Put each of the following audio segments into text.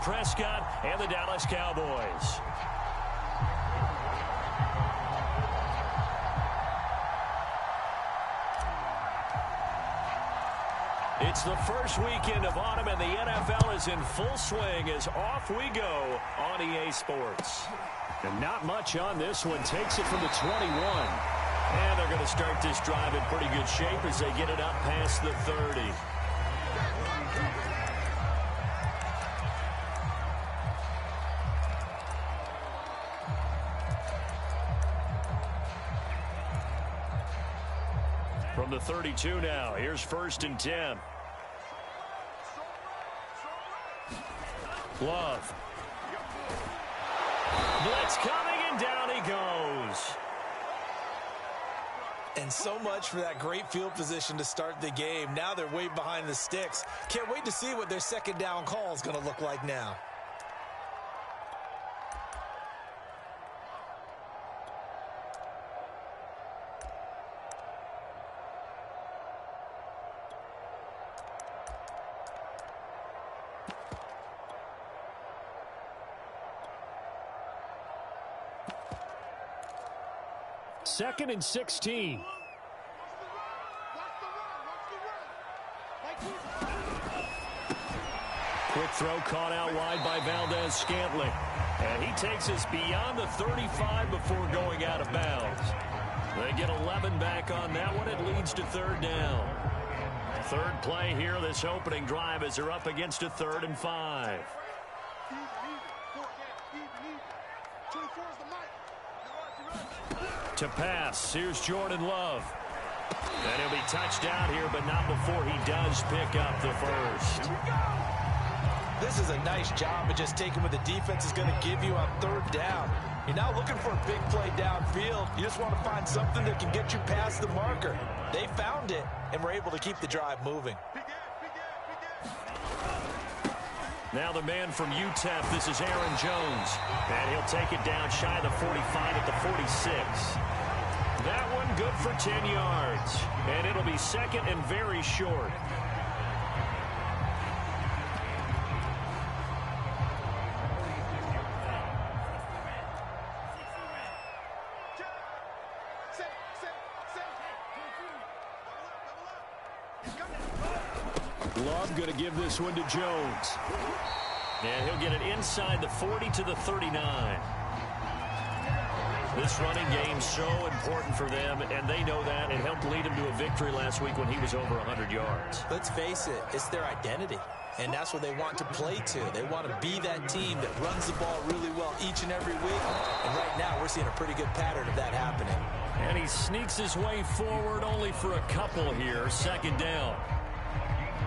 Prescott and the Dallas Cowboys. It's the first weekend of autumn, and the NFL is in full swing as off we go on EA Sports. And not much on this one. Takes it from the 21. And they're going to start this drive in pretty good shape as they get it up past the 30. From the 32 now, here's 1st and 10. Love. Blitz coming, and down he goes. And so much for that great field position to start the game. Now they're way behind the sticks. Can't wait to see what their second down call is going to look like now. Second and 16. Quick throw caught out wide by Valdes-Scantling. And he takes us beyond the 35 before going out of bounds. They get 11 back on that one. It leads to 3rd down. Third play here, this opening drive, as they're up against a 3rd and 5. To pass, here's Jordan Love. And he'll be touched down here, but not before he does pick up the first. This is a nice job of just taking what the defense is going to give you on 3rd down. You're not looking for a big play downfield. You just want to find something that can get you past the marker. They found it and were able to keep the drive moving. Now the man from UTEP, this is Aaron Jones. And he'll take it down shy of the 45 at the 46. That one good for 10 yards. And it'll be second and very short. Love going to give this one to Jones. And he'll get it inside the 40 to the 39. This running game's so important for them, and they know that. It helped lead them to a victory last week when he was over 100 yards. Let's face it, it's their identity, and that's what they want to play to. They want to be that team that runs the ball really well each and every week, and right now we're seeing a pretty good pattern of that happening. And he sneaks his way forward only for a couple here, 2nd down.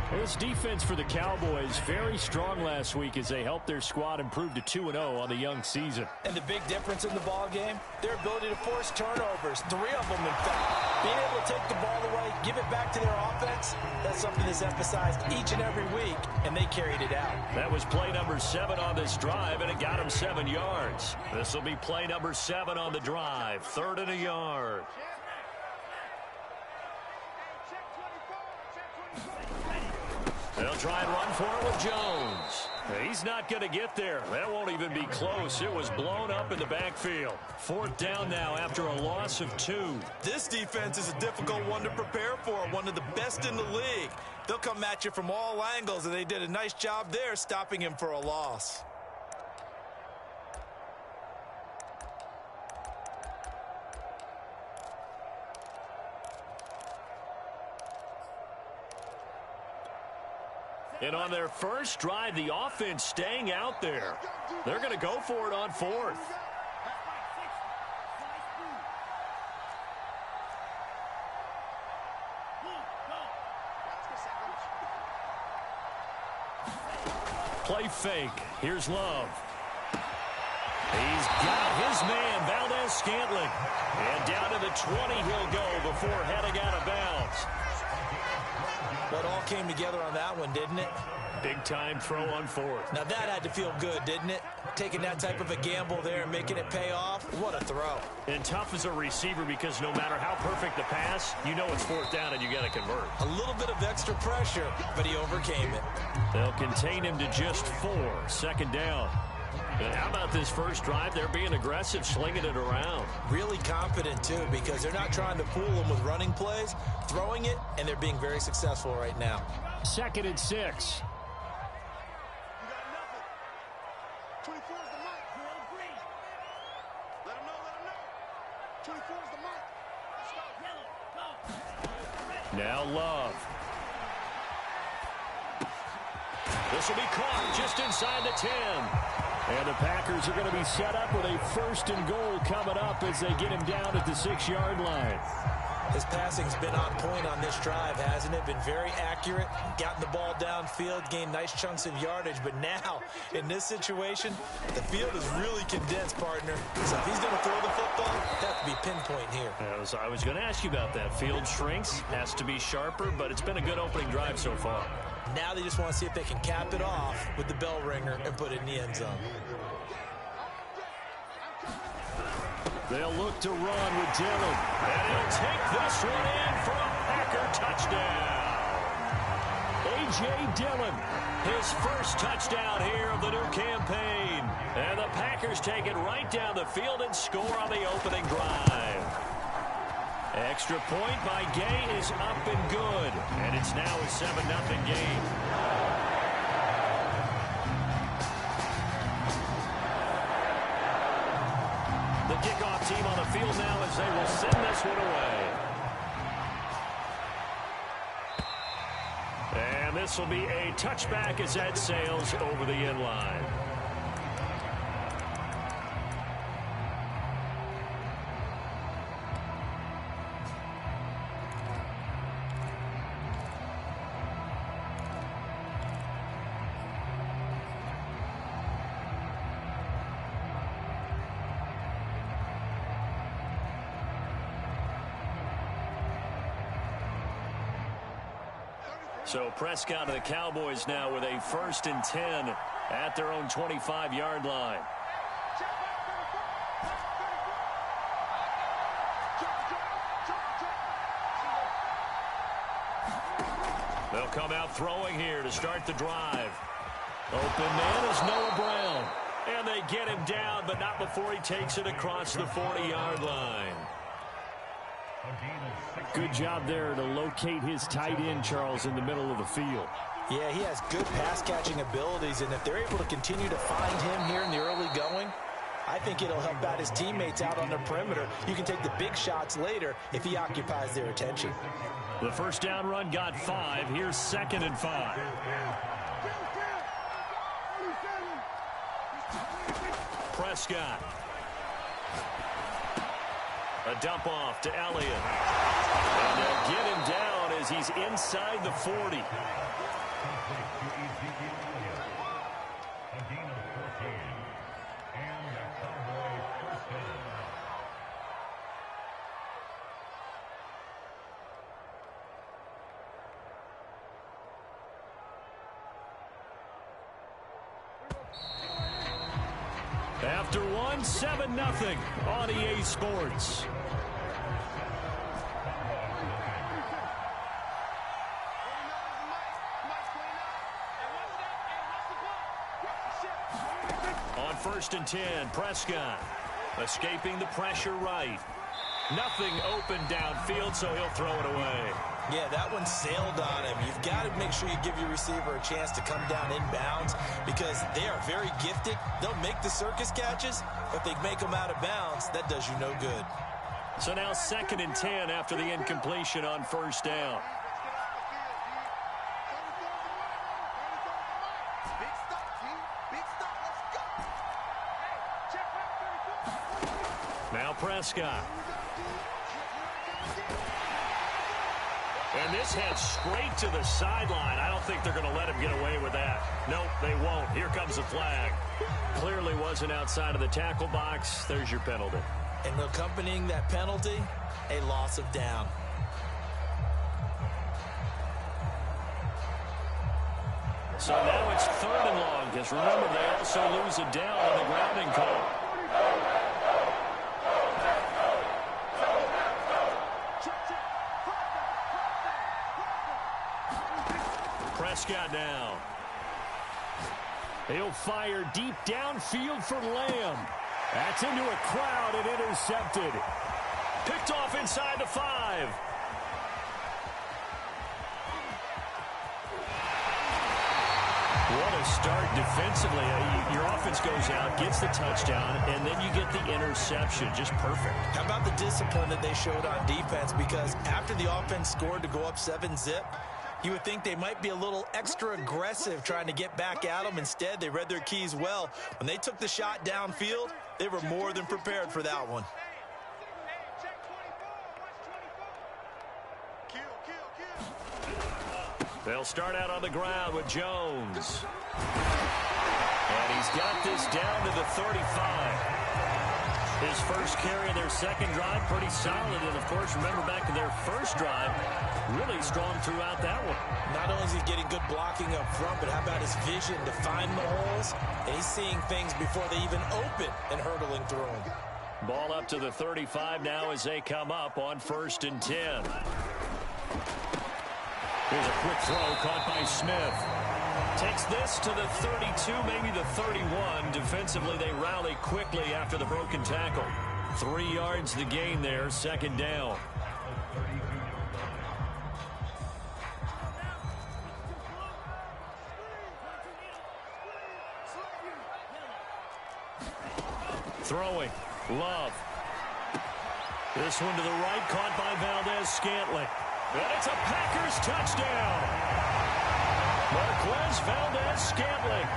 Well, this defense for the Cowboys very strong last week as they helped their squad improve to 2-0 on the young season. And the big difference in the ball game, their ability to force turnovers, 3 of them in fact. Being able to take the ball away, give it back to their offense, that's something that's emphasized each and every week, and they carried it out. That was play number 7 on this drive, and it got him 7 yards. This will be play number 7 on the drive, 3rd and a yard. They'll try and run for it with Jones. He's not going to get there. That won't even be close. It was blown up in the backfield. 4th down now after a loss of 2. This defense is a difficult one to prepare for, one of the best in the league. They'll come at you from all angles, and they did a nice job there stopping him for a loss. And on their first drive, the offense staying out there. They're going to go for it on 4th. Play fake. Here's Love. He's got his man, Valdes-Scantling. And down to the 20 he'll go before heading out of bounds. Well, it all came together on that one, didn't it? Big-time throw on fourth. Now that had to feel good, didn't it? Taking that type of a gamble there and making it pay off. What a throw. And tough as a receiver because no matter how perfect the pass, you know it's fourth down and you got to convert. A little bit of extra pressure, but he overcame it. They'll contain him to just 4. Second down. And how about this first drive? They're being aggressive, slinging it around. Really confident, too, because they're not trying to fool them with running plays, throwing it, and they're being very successful right now. 2nd and 6. Now Love. This will be caught just inside the 10. And the Packers are going to be set up with a 1st and goal coming up as they get him down at the 6-yard line. His passing's been on point on this drive, hasn't it? Been very accurate, gotten the ball downfield, gained nice chunks of yardage. But now, in this situation, the field is really condensed, partner. So if he's going to throw the football, that has to be pinpoint here. I was going to ask you about that. Field shrinks, has to be sharper, but it's been a good opening drive so far. Now they just want to see if they can cap it off with the bell ringer and put it in the end zone. They'll look to run with Dillon. And he'll take this one in for a Packer touchdown. A.J. Dillon, his first touchdown here of the new campaign. And the Packers take it right down the field and score on the opening drive. Extra point by Gay is up and good. And it's now a 7-0 game. The kickoff team on the field now as they will send this one away. And this will be a touchback as that sails over the end line. So Prescott and the Cowboys now with a 1st and 10 at their own 25-yard line. They'll come out throwing here to start the drive. Open man is Noah Brown. And they get him down, but not before he takes it across the 40-yard line. Good job there to locate his tight end, Charles, in the middle of the field. Yeah, he has good pass-catching abilities, and if they're able to continue to find him here in the early going, I think it'll help out his teammates out on the perimeter. You can take the big shots later if he occupies their attention. The first down run got 5. Here's 2nd and 5. Prescott. A dump off to Elliott. And they'll get him down as he's inside the 40. After one, 7-0 on EA Sports. On 1st and 10, Prescott escaping the pressure right. Nothing open downfield, so he'll throw it away. Yeah, that one sailed on him. You've got to make sure you give your receiver a chance to come down inbounds because they are very gifted. They'll make the circus catches, but if they make them out of bounds, that does you no good. So now 2nd and 10 after the incompletion on 1st down. Now Prescott. And this heads straight to the sideline. I don't think they're going to let him get away with that. Nope, they won't. Here comes the flag. Clearly wasn't outside of the tackle box. There's your penalty. And accompanying that penalty, a loss of down. So now it's 3rd and long, because remember, they also lose a down on the grounding call. Prescott now. He'll fire deep downfield for Lamb. That's into a crowd and intercepted. Picked off inside the 5. What a start defensively. Your offense goes out, gets the touchdown, and then you get the interception. Just perfect. How about the discipline that they showed on defense? Because after the offense scored to go up 7-zip, you would think they might be a little extra aggressive trying to get back at them. Instead, they read their keys well. When they took the shot downfield, they were more than prepared for that one. They'll start out on the ground with Jones. And he's got this down to the 35. His first carry of their second drive, pretty solid. And, of course, remember back to their first drive, really strong throughout that one. Not only is he getting good blocking up front, but how about his vision to find the holes? And he's seeing things before they even open and hurdling through them. Ball up to the 35 now as they come up on 1st and 10. Here's a quick throw caught by Smith. Takes this to the 32, maybe the 31. Defensively, they rally quickly after the broken tackle. 3 yards the gain there, 2nd down. Throwing. Love. This one to the right, caught by Valdez-Scantling. And it's a Packers touchdown. Marquez Valdez-Scantling,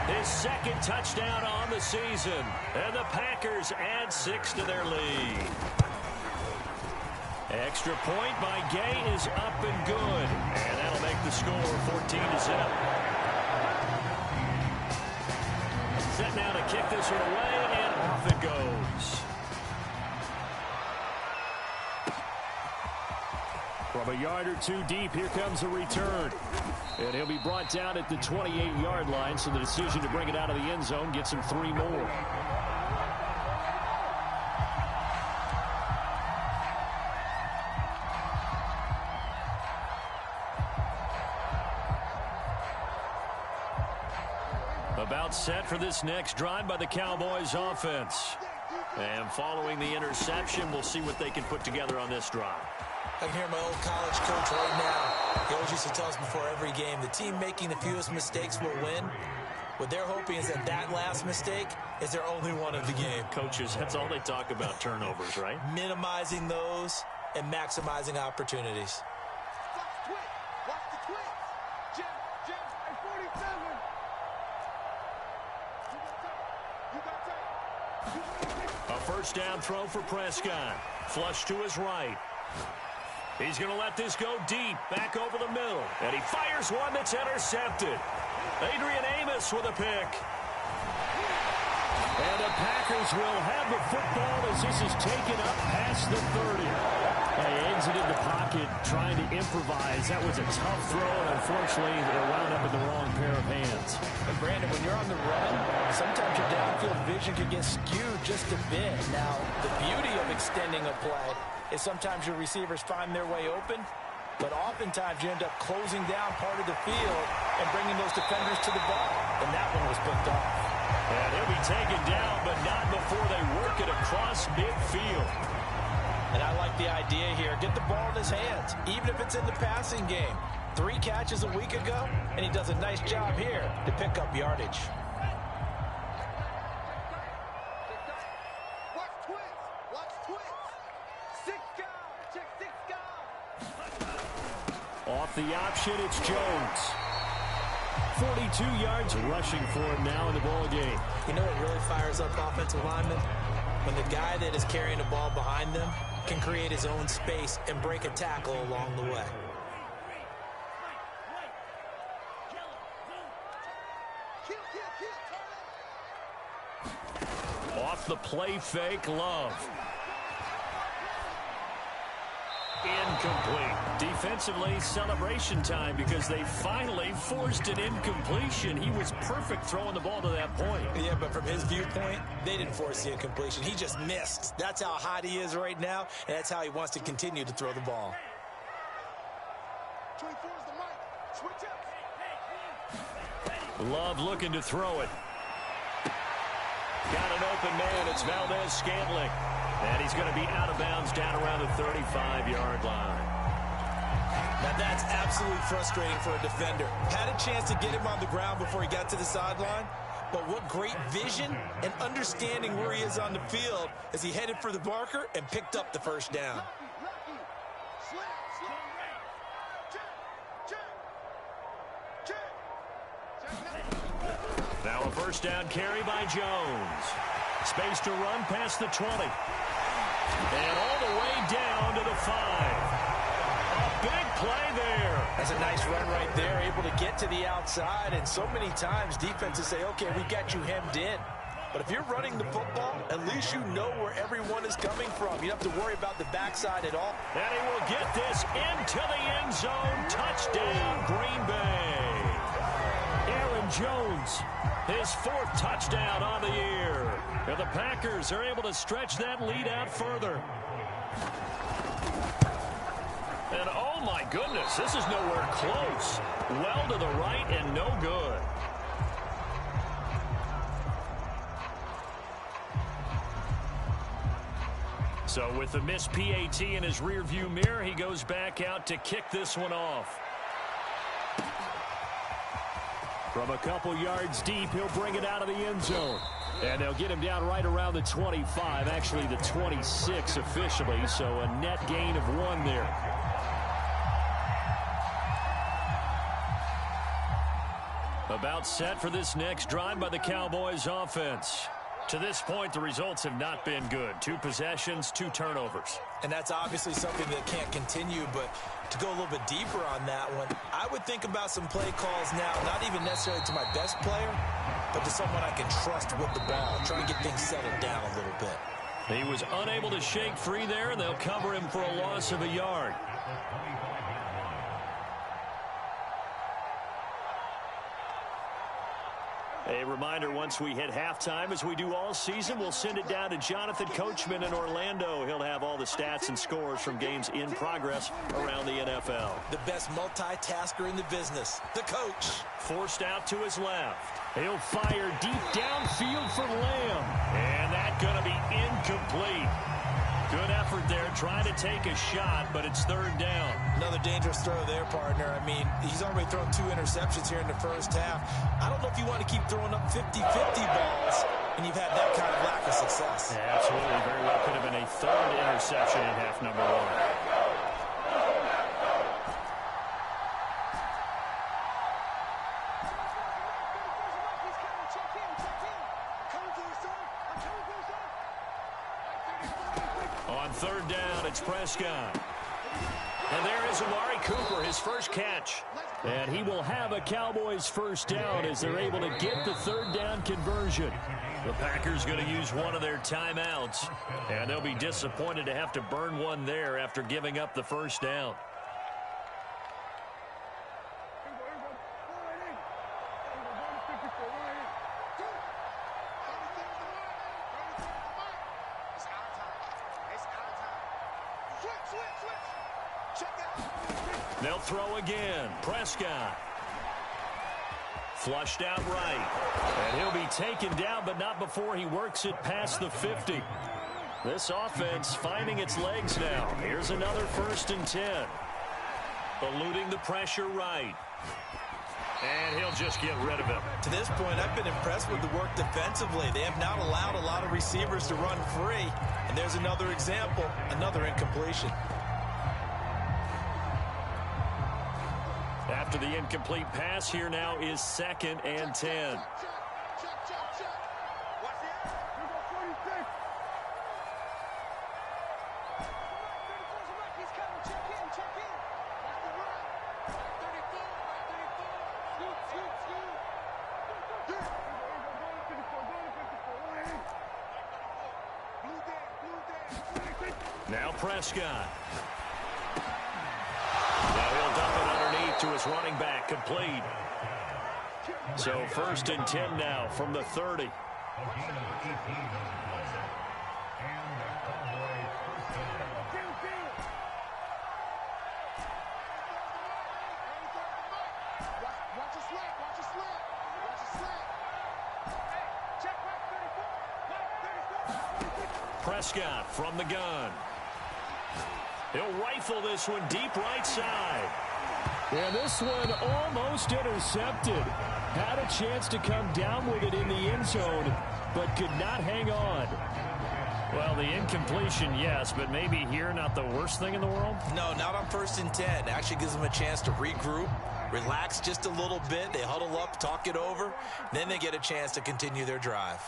his 2nd touchdown on the season. And the Packers add 6 to their lead. Extra point by Gay is up and good. And that'll make the score 14-7. Set now to kick this one away, and off it goes. From a yard or 2 deep, here comes a return. And he'll be brought down at the 28-yard line, so the decision to bring it out of the end zone gets him 3 more. About set for this next drive by the Cowboys offense. And following the interception, we'll see what they can put together on this drive. I can hear my old college coach right now. He always used to tell us before every game, the team making the fewest mistakes will win. What they're hoping is that last mistake is their only one of the game. Coaches, that's all they talk about, turnovers, right? Minimizing those and maximizing opportunities. Watch the twitch. Jim, 47. A first down throw for Prescott. Flush to his right. He's going to let this go deep, back over the middle. And he fires one that's intercepted. Adrian Amos with a pick. And the Packers will have the football as this is taken up past the 30. They exited the pocket trying to improvise. That was a tough throw, and unfortunately, they wound up with the wrong pair of hands. And Brandon, when you're on the run, sometimes your downfield vision can get skewed just a bit. Now, the beauty of extending a play is sometimes your receivers find their way open, but oftentimes you end up closing down part of the field and bringing those defenders to the ball. And that one was picked off. And he'll be taken down, but not before they work it across midfield. And I like the idea here. Get the ball in his hands, even if it's in the passing game. 3 catches a week ago, and he does a nice job here to pick up yardage. Off the option, it's Jones. 42 yards rushing for him now in the ball game. You know what really fires up offensive linemen? When the guy that is carrying the ball behind them can create his own space and break a tackle along the way. Off the play fake, Love. Incomplete. Defensively, celebration time because they finally forced an incompletion. He was perfect throwing the ball to that point. Yeah, but from his viewpoint, they didn't force the incompletion. He just missed. That's how hot he is right now, and that's how he wants to continue to throw the ball. 24 is the mic. Switch up. Love looking to throw it. Got an open man. It's Valdes-Scantling. And he's going to be out of bounds down around the 35-yard line. Now that's absolutely frustrating for a defender. Had a chance to get him on the ground before he got to the sideline, but what great vision and understanding where he is on the field as he headed for the marker and picked up the first down. Lucky. Slap. Check. Now a first down carry by Jones. Space to run past the 20. And all the way down to the 5. A big play there. That's a nice run right there, able to get to the outside. And so many times defenses say, okay, we got you hemmed in. But if you're running the football, at least you know where everyone is coming from. You don't have to worry about the backside at all. And he will get this into the end zone. Touchdown, Green Bay. Aaron Jones, his 4th touchdown on the year. And the Packers are able to stretch that lead out further. And oh my goodness, this is nowhere close. Well to the right and no good. So with the missed PAT in his rearview mirror, he goes back out to kick this one off. From a couple yards deep, he'll bring it out of the end zone. And they'll get him down right around the 25, actually the 26 officially, so a net gain of 1 there. About set for this next drive by the Cowboys offense. To this point, the results have not been good. 2 possessions, 2 turnovers. And that's obviously something that can't continue, but to go a little bit deeper on that one, I would think about some play calls now, not even necessarily to my best player, but to someone I can trust with the ball, try and get things settled down a little bit. He was unable to shake free there, and they'll cover him for a loss of a yard. A reminder, once we hit halftime, as we do all season, we'll send it down to Jonathan Coachman in Orlando. He'll have all the stats and scores from games in progress around the NFL. The best multitasker in the business, the coach. Forced out to his left. He'll fire deep downfield for Lamb. And that's going to be incomplete. Good effort there, trying to take a shot, but it's 3rd down. Another dangerous throw there, partner. I mean, he's already thrown 2 interceptions here in the first half. I don't know if you want to keep throwing up 50-50 balls, and you've had that kind of lack of success. Yeah, absolutely. Very well could have been a 3rd interception in half number 1. On 3rd down, it's Prescott. And there is Amari Cooper, his first catch. And he will have a Cowboys first down as they're able to get the 3rd down conversion. The Packers going to use one of their timeouts. And they'll be disappointed to have to burn one there after giving up the first down. They'll throw again. Prescott. Flushed out right. And he'll be taken down, but not before he works it past the 50. This offense finding its legs now. Here's another 1st and 10. Eluding the pressure right. And he'll just get rid of him. To this point, I've been impressed with the work defensively. They have not allowed a lot of receivers to run free. And there's another example, another incompletion. After the incomplete pass, here now is 2nd and 10. Now Prescott. to his running back, complete. So 1st and 10 now from the 30. Prescott from the gun. He'll rifle this one deep right side. Yeah, this one almost intercepted. Had a chance to come down with it in the end zone, but could not hang on. Well, the incompletion, yes, but maybe here not the worst thing in the world? No, not on 1st and 10. Actually gives them a chance to regroup, relax just a little bit. They huddle up, talk it over. Then they get a chance to continue their drive.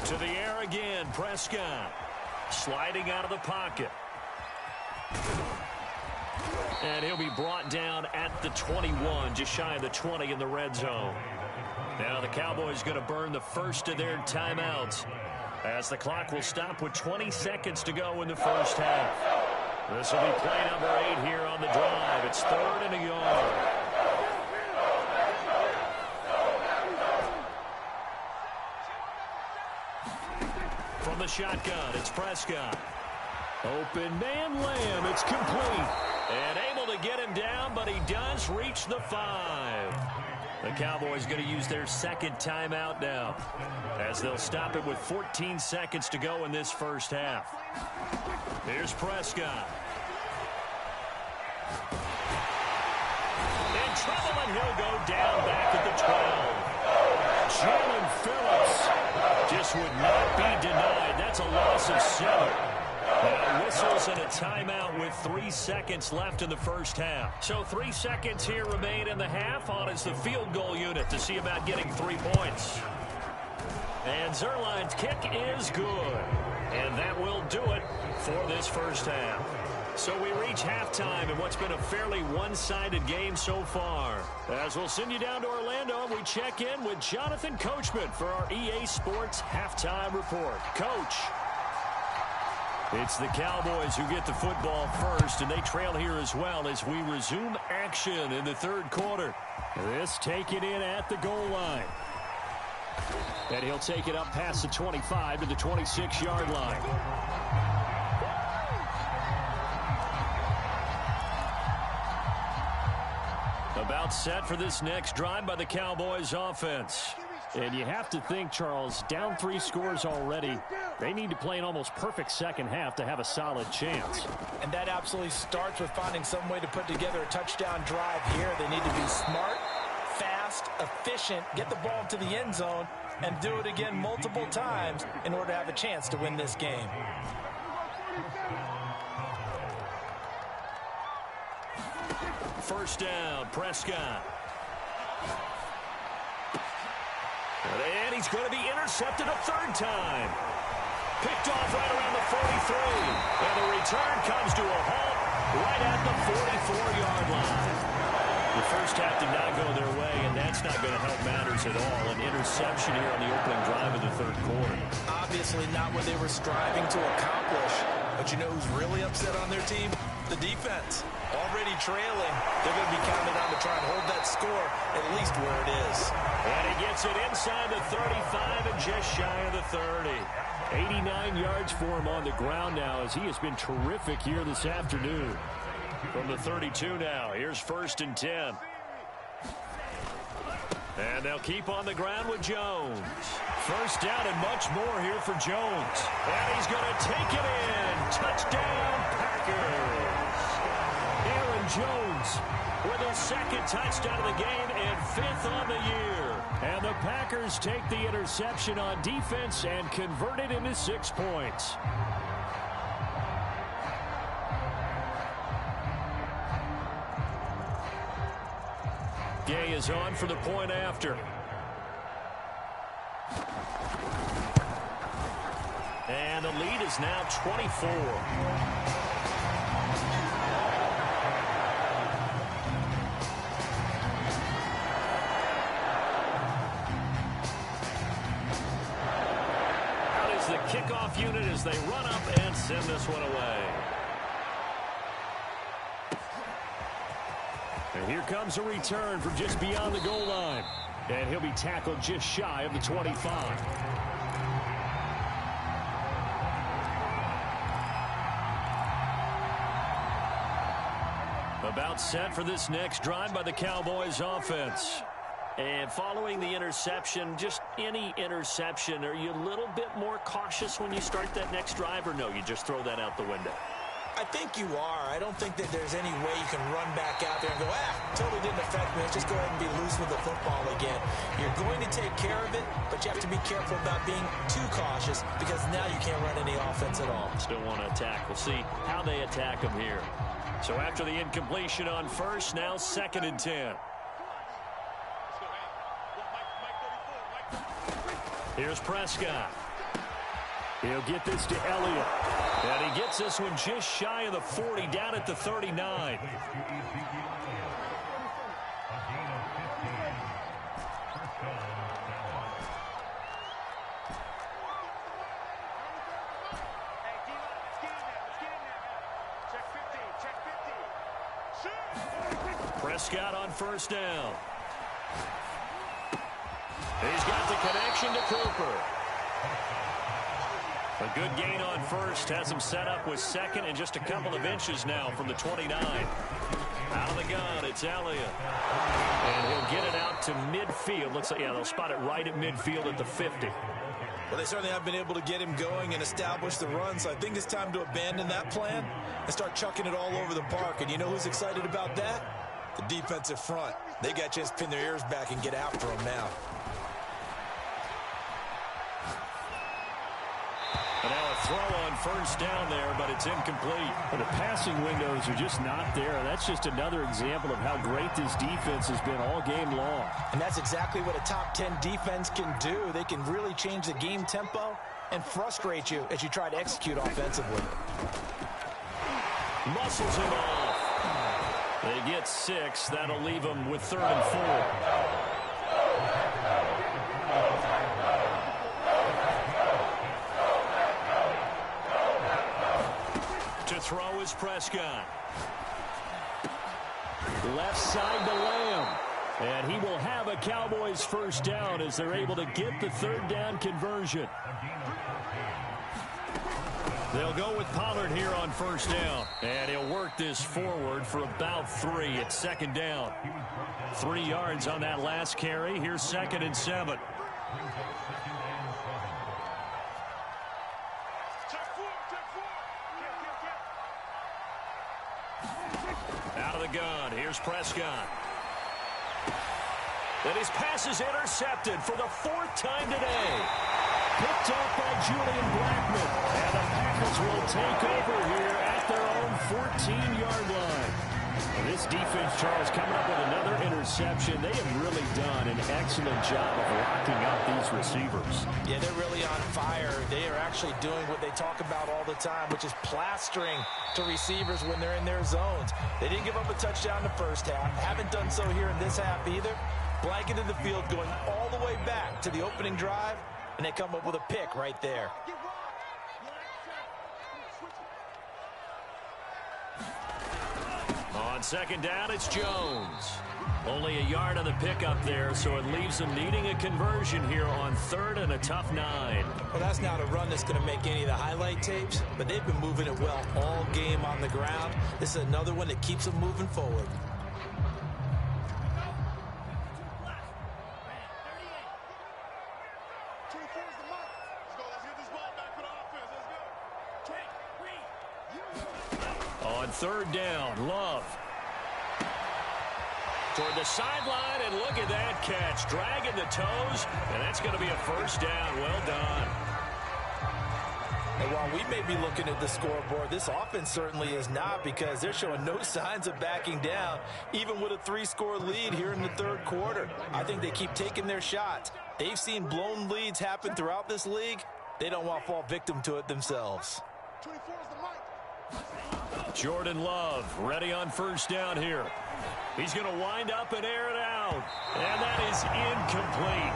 To the air again, Prescott. Sliding out of the pocket. And he'll be brought down at the 21, just shy of the 20 in the red zone. Now the Cowboys going to burn the first of their timeouts, as the clock will stop with 20 seconds to go in the first half. This will be play number 8 here on the drive. It's 3rd and a yard. From the shotgun, it's Prescott. Open man, Lamb. It's complete. And able to get him down, but he does reach the 5. The Cowboys going to use their second timeout now, as they'll stop it with 14 seconds to go in this first half. Here's Prescott. In trouble, and he'll go down back at the 12. Jalen Phillips just would not be denied. That's a loss of 7. Now whistles and a timeout with 3 seconds left in the first half. So 3 seconds here remain in the half on as the field goal unit to see about getting 3 points. And Zuerlein's kick is good. And that will do it for this first half. So we reach halftime in what's been a fairly one-sided game so far. As we'll send you down to Orlando, we check in with Jonathan Coachman for our EA Sports Halftime Report. Coach. It's the Cowboys who get the football first, and they trail here as well as we resume action in the third quarter. This taken in at the goal line. And he'll take it up past the 25 to the 26-yard line. About set for this next drive by the Cowboys offense. And you have to think, Charles, down 3 scores already. They need to play an almost perfect second half to have a solid chance. And that absolutely starts with finding some way to put together a touchdown drive here. They need to be smart, fast, efficient, get the ball to the end zone, and do it again multiple times in order to have a chance to win this game. First down, Prescott. And he's going to be intercepted a 3rd time. Picked off right around the 43. And the return comes to a halt right at the 44-yard line. The first half did not go their way, and that's not going to help matters at all. An interception here on the opening drive of the third quarter. Obviously not what they were striving to accomplish. But you know who's really upset on their team? The defense. Already trailing. They're going to be counted on to try and hold that score at least where it is. And he gets it inside the 35 and just shy of the 30. 89 yards for him on the ground now, as he has been terrific here this afternoon. From the 32 now, here's 1st and 10. And they'll keep on the ground with Jones. First down and much more here for Jones. And he's going to take it in. Touchdown, Packers. Aaron Jones with a 2nd touchdown of the game and 5th on the year. And the Packers take the interception on defense and convert it into 6 points. Gay is on for the point after. And the lead is now 24. run up and send this one away. And here comes a return from just beyond the goal line. And he'll be tackled just shy of the 25. About set for this next drive by the Cowboys offense. And following the interception, just any interception, are you a little bit more cautious when you start that next drive, or no, you just throw that out the window? I think you are. I don't think that there's any way you can run back out there and go, totally didn't affect me. Let's just go ahead and be loose with the football again. You're going to take care of it, but you have to be careful about being too cautious because now you can't run any offense at all. Still want to attack. We'll see how they attack them here. So after the incompletion on first, now 2nd and 10. Here's Prescott. He'll get this to Elliott. And he gets this one just shy of the 40, down at the 39. Prescott on first down. He's got the connection to Cooper. A good gain on first has him set up with 2nd and just a couple of inches now from the 29. Out of the gun, it's Elliott. And he'll get it out to midfield. Looks like, yeah, they'll spot it right at midfield at the 50. Well, they certainly have been able to get him going and establish the run, so I think it's time to abandon that plan and start chucking it all over the park. And you know who's excited about that? The defensive front. They got a chance to pin their ears back and get after him now. And now a throw on first down there, but it's incomplete. The passing windows are just not there. That's just another example of how great this defense has been all game long. And that's exactly what a top 10 defense can do. They can really change the game tempo and frustrate you as you try to execute offensively. Muscles him off. They get 6. That'll leave them with 3rd and 4. Throw is Prescott. Left side to Lamb. And he will have a Cowboys first down as they're able to get the 3rd down conversion. They'll go with Pollard here on first down. And he'll work this forward for about 3 at 2nd down. 3 yards on that last carry. Here's 2nd and 7. Out of the gun, here's Prescott. And his pass is intercepted for the 4th time today. Picked up by Julian Blackmon. And the Packers will take over here at their own 14-yard line. And this defense, Charles, coming up with another interception. They have really done an excellent job of locking up these receivers. Yeah, they're really on fire. They are actually doing what they talk about all the time, which is plastering to receivers when they're in their zones. They didn't give up a touchdown in the first half. Haven't done so here in this half either. Blanketed the field going all the way back to the opening drive, and they come up with a pick right there. On 2nd down, it's Jones. Only a yard on the pickup there, so it leaves them needing a conversion here on 3rd and a tough 9. Well, that's not a run that's going to make any of the highlight tapes, but they've been moving it well all game on the ground. This is another one that keeps them moving forward. On 3rd down, Love. Toward the sideline, and look at that catch. Dragging the toes, and that's going to be a first down. Well done. And while we may be looking at the scoreboard, this offense certainly is not, because they're showing no signs of backing down, even with a 3-score lead here in the 3rd quarter. I think they keep taking their shots. They've seen blown leads happen throughout this league. They don't want to fall victim to it themselves. Jordan Love ready on first down here. He's going to wind up and air it out. And that is incomplete.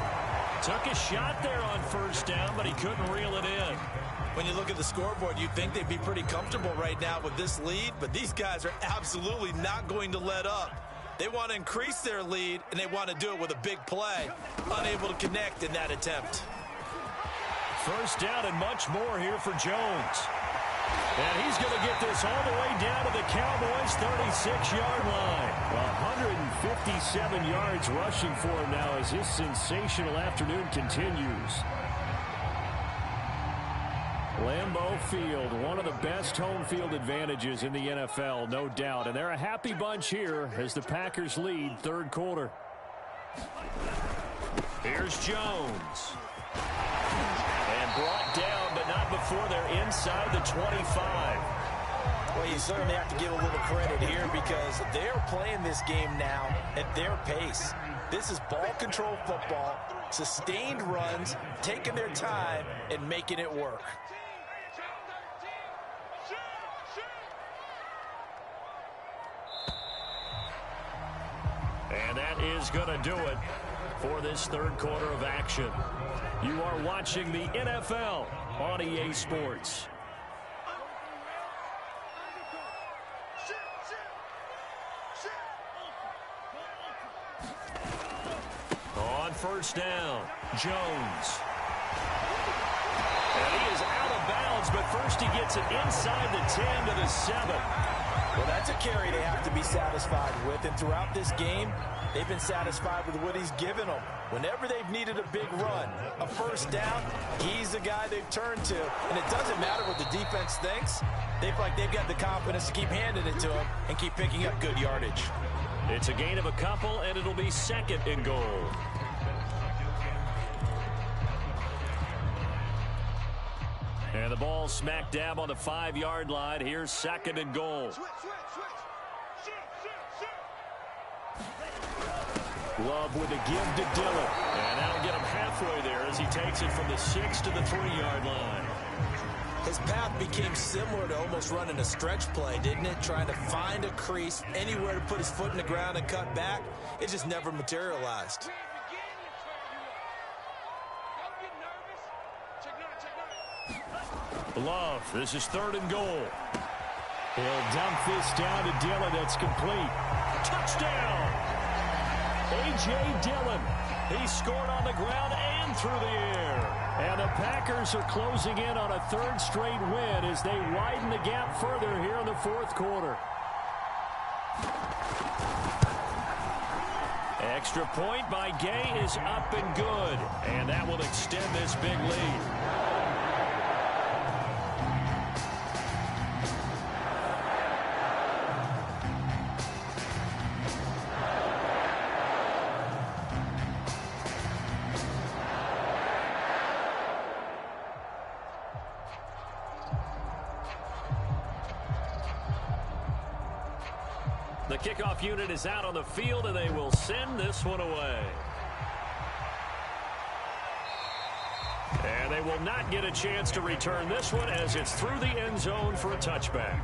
Took a shot there on first down, but he couldn't reel it in. When you look at the scoreboard, you'd think they'd be pretty comfortable right now with this lead, but these guys are absolutely not going to let up. They want to increase their lead, and they want to do it with a big play. Unable to connect in that attempt. First down and much more here for Jones. And he's going to get this all the way down to the Cowboys' 36-yard line. 157 yards rushing for him now as his sensational afternoon continues. Lambeau Field, one of the best home field advantages in the NFL, no doubt. And they're a happy bunch here as the Packers lead third quarter. Here's Jones. And brought down, but not before they're inside the 25. Well, you certainly have to give a little credit here because they're playing this game now at their pace. This is ball control football, sustained runs, taking their time, and making it work. And that is going to do it for this third quarter of action. You are watching the NFL on EA Sports. On first down, Jones. And he is out of bounds, but first he gets it inside the 10 to the 7. Well, that's a carry they have to be satisfied with, and throughout this game, they've been satisfied with what he's given them. Whenever they've needed a big run, a first down, he's the guy they've turned to. And it doesn't matter what the defense thinks. They feel like they've got the confidence to keep handing it to him and keep picking up good yardage. It's a gain of a couple, and it'll be second and goal. And the ball smack dab on the 5-yard line. Here's second and goal. Love with a give to Dillon. And that'll get him halfway there as he takes it from the 6 to the 3-yard line. His path became similar to almost running a stretch play, didn't it? Trying to find a crease, anywhere to put his foot in the ground and cut back. It just never materialized. Love, this is third and goal. He'll dump this down to Dillon. That's complete. Touchdown! A.J. Dillon. He scored on the ground and through the air. And the Packers are closing in on a third straight win as they widen the gap further here in the fourth quarter. Extra point by Gay is up and good. And that will extend this big lead. The kickoff unit is out on the field, and they will send this one away. And they will not get a chance to return this one as it's through the end zone for a touchback.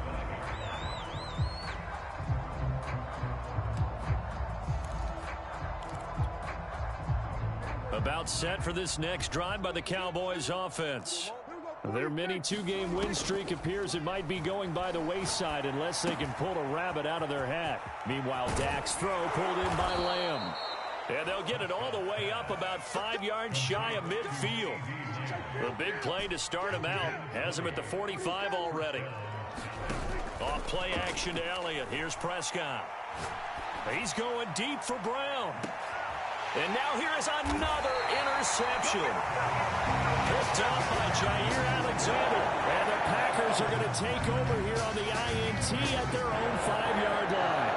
About set for this next drive by the Cowboys offense. Their mini two-game win streak appears it might be going by the wayside unless they can pull a rabbit out of their hat. Meanwhile, Dak's throw pulled in by Lamb. And they'll get it all the way up about 5 yards shy of midfield. The big play to start him out has him at the 45 already. Off play action to Elliott. Here's Prescott. He's going deep for Brown. And now here is another interception. Picked up by Jair Alexander. And the Packers are going to take over here on the INT at their own 5-yard line.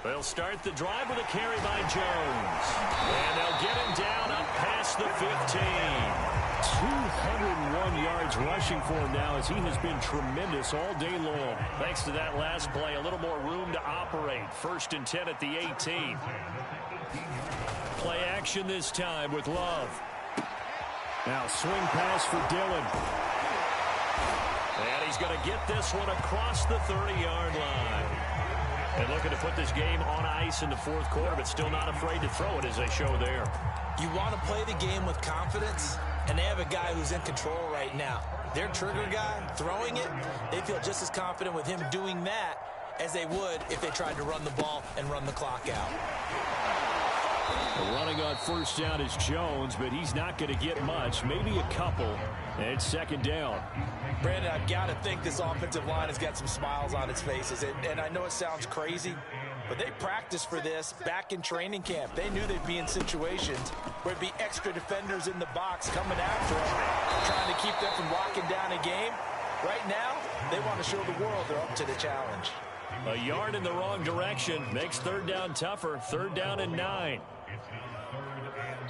They'll start the drive with a carry by Jones. And they'll get him down up past the 15. 201 yards rushing for him now as he has been tremendous all day long. Thanks to that last play, a little more room to operate. 1st and 10 at the 18. Play action this time with Love. Now swing pass for Dillon. And he's going to get this one across the 30-yard line. And looking to put this game on ice in the fourth quarter, but still not afraid to throw it as they show there. You want to play the game with confidence, and they have a guy who's in control right now. Their trigger guy throwing it, they feel just as confident with him doing that as they would if they tried to run the ball and run the clock out. Running on first down is Jones, but he's not going to get much, maybe a couple. And it's second down. Brandon, I've got to think this offensive line has got some smiles on its faces. And I know it sounds crazy, but they practiced for this back in training camp. They knew they'd be in situations where it'd be extra defenders in the box coming after them, trying to keep them from locking down a game. Right now, they want to show the world they're up to the challenge. A yard in the wrong direction makes third down tougher. Third down and 9.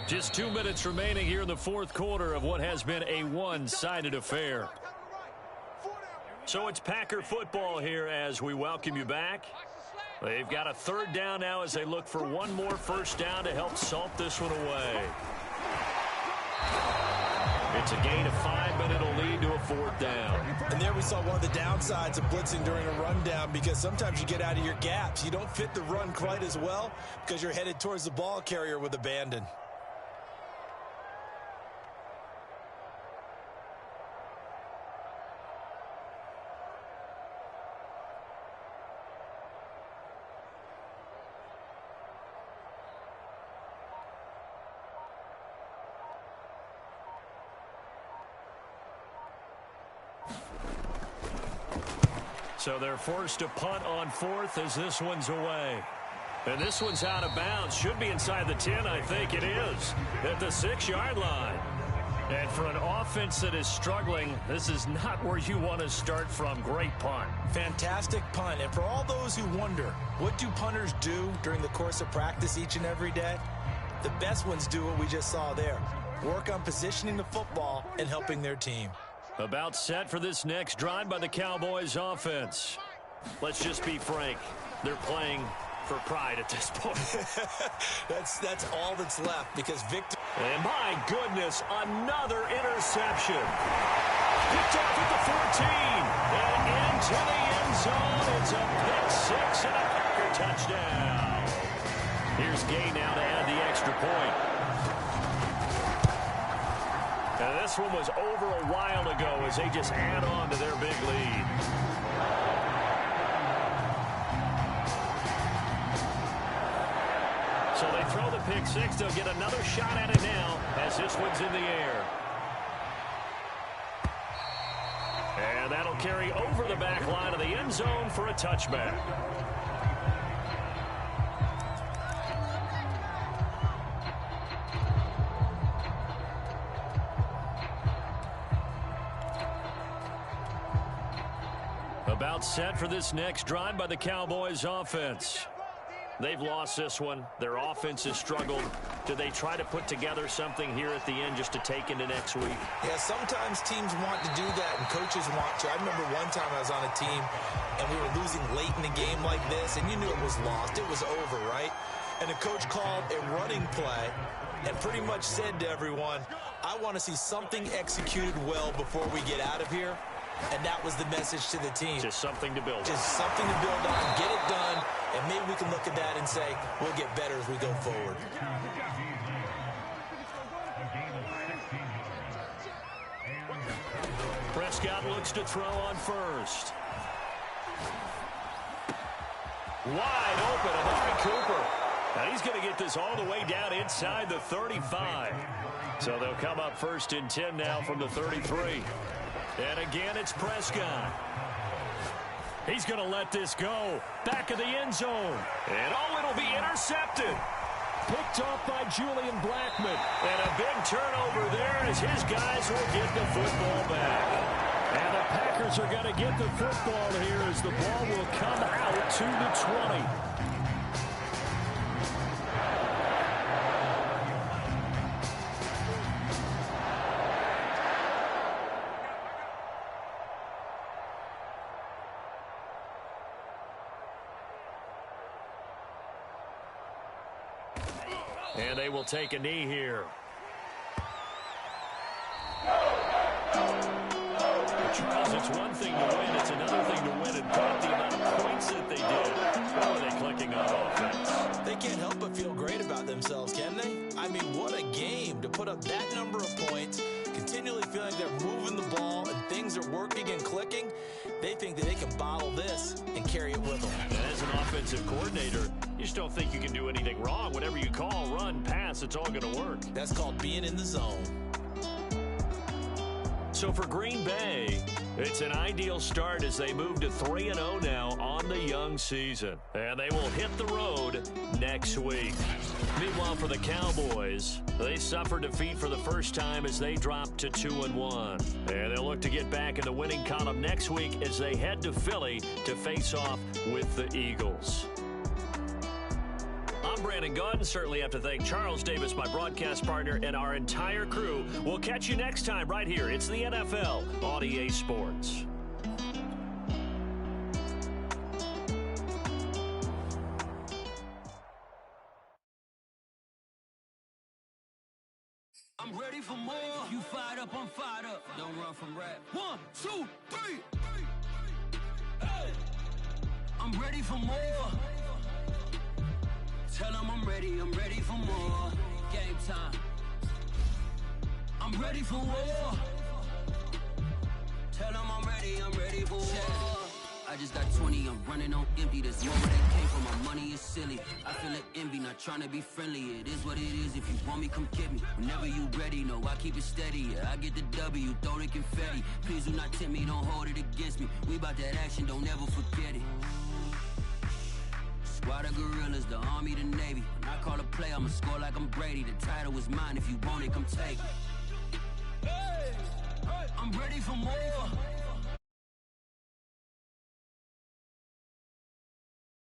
Just 2 minutes remaining here in the fourth quarter of what has been a one-sided affair. So it's Packer football here as we welcome you back. They've got a third down now as they look for one more first down to help salt this one away. It's a gain of 5, but it'll lead to a fourth down. And there we saw one of the downsides of blitzing during a rundown, because sometimes you get out of your gaps. You don't fit the run quite as well because you're headed towards the ball carrier with abandon. So they're forced to punt on fourth as this one's away. And this one's out of bounds. Should be inside the 10, I think it is, at the 6-yard line. And for an offense that is struggling, this is not where you want to start from. Great punt. Fantastic punt. And for all those who wonder, what do punters do during the course of practice each and every day? The best ones do what we just saw there. Work on positioning the football and helping their team. About set for this next drive by the Cowboys offense. Let's just be frank. They're playing for pride at this point. That's all that's left, because Victor... And my goodness, another interception. Picked off at the 14. And into the end zone. It's a pick 6 and a Packer touchdown. Here's Gay now to add the extra point. And this one was over a while ago as they just add on to their big lead. So they throw the pick 6. They'll get another shot at it now as this one's in the air. And that'll carry over the back line of the end zone for a touchback. About set for this next drive by the Cowboys offense. They've lost this one. Their offense has struggled. Do they try to put together something here at the end just to take into next week? Yeah, sometimes teams want to do that and coaches want to. I remember one time I was on a team and we were losing late in the game like this, and you knew it was lost. It was over, right? And the coach called a running play and pretty much said to everyone, I want to see something executed well before we get out of here. And that was the message to the team. Just something to build on. Just something to build on, get it done, and maybe we can look at that and say, we'll get better as we go forward. Prescott looks to throw on first. Wide open, Amari Cooper. Now he's going to get this all the way down inside the 35. So they'll come up first and 10 now from the 33. And again, it's Prescott. He's going to let this go. Back of the end zone. And oh, it'll be intercepted. Picked off by Julian Blackmon. And a big turnover there as his guys will get the football back. And the Packers are going to get the football here as the ball will come out to the 20. And they will take a knee here. it's one thing to win. It's another thing to win and put up the amount of points that they did. How are they clicking on offense? They can't help but feel great about themselves, can they? I mean, what a game to put up that number of points, continually feeling they're moving the ball and things are working and clicking. They think that they can bottle this and carry it with them. And as an offensive coordinator, you just don't think you can do anything wrong. Whatever you call, run, pass, it's all going to work. That's called being in the zone. So for Green Bay, it's an ideal start as they move to 3-0 now on the young season. And they will hit the road next week. Meanwhile, for the Cowboys, they suffered defeat for the first time as they dropped to 2-1. And they'll look to get back in the winning column next week as they head to Philly to face off with the Eagles. I'm Brandon Gaudin. Certainly have to thank Charles Davis, my broadcast partner, and our entire crew. We'll catch you next time right here. It's the NFL on EA Sports. I'm ready for more. You fired up, I'm fired up. Don't run from rap. 1, 2, 3. Hey. I'm ready for more. Tell them I'm ready for more. Game time. I'm ready for war. Tell them I'm ready for war. I just got 20, I'm running on empty. This war where they came from, my money is silly. I feel like envy, not trying to be friendly. It is what it is, if you want me, come get me. Whenever you ready, no, I keep it steady. Yeah, I get the W, throw the confetti. Please do not tempt me, don't hold it against me. We about that action, don't ever forget it. Squad of gorillas, the Army, the Navy. When I call a play, I'ma score like I'm Brady. The title is mine, if you want it, come take it. Hey, I'm ready for more.